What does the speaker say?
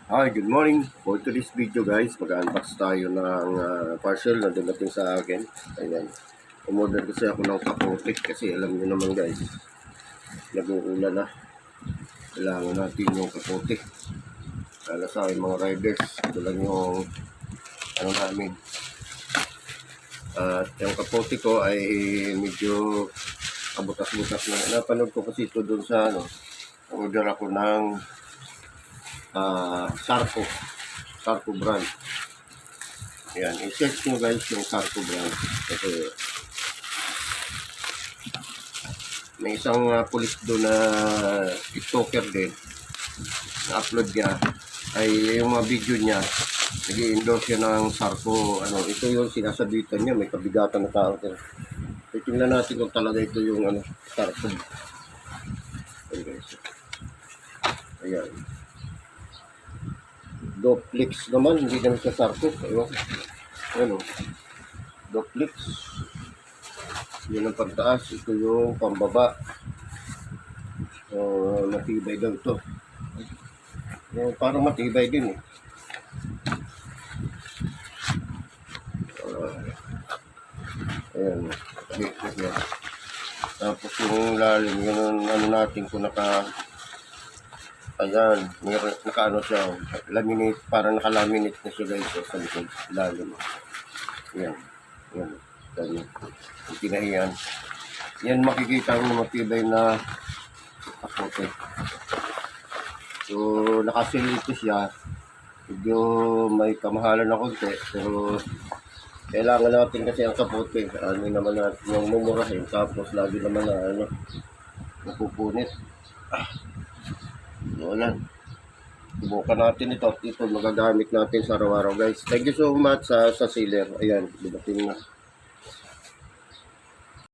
Hi, good morning. For today's video guys, mag-unbox tayo ng parcel na dumating sa akin. Ayan. Umorder kasi ako ng kapote kasi alam niyo naman guys, nag-uulan na. Kailangan natin yung kapote. Lalo sa akin mga riders, ito lang yung ano namin. At yung kapote ko ay medyo kabutas-butas na. Napanood ko kasi ito dun sa order ako ng Sarco brand. Ayan, i-search nyo guys yung Sarco brand. Kasi may isang pulis doon na tiktoker din na-upload niya. Ay yung mga video niya, nag-i-endorse siya ng Sarco. Ito yung sinasabitan niya, may kabigatan na tao. So, tingnan natin kung talaga ito yung Sarco. Ayan guys. Ayan. Doplex naman, hindi naman sa Sarco. Ayun. Doplex. Yun ang pagtaas. Ito yung pambaba. So, matibay daw ito. Parang matibay din eh. Ayan. Tapos yung lalim, yun natin kung ayan, naka siya, laminate, parang naka-laminate na siya guys, sa likod, lalim. Ayan, ayan, ayan, tinahiyan. Yan makikita mo matibay na kapote. So, nakasil ito siya, medyo may kamahalan na konti, pero kailangan natin kasi ang kapote, naman natin yung mumurahin, tapos lagi naman na, napupunit. Wala. Subukan natin ito. Ito magagamit natin sa araw-araw guys. Thank you so much sa sealer. Ayan, dumating na.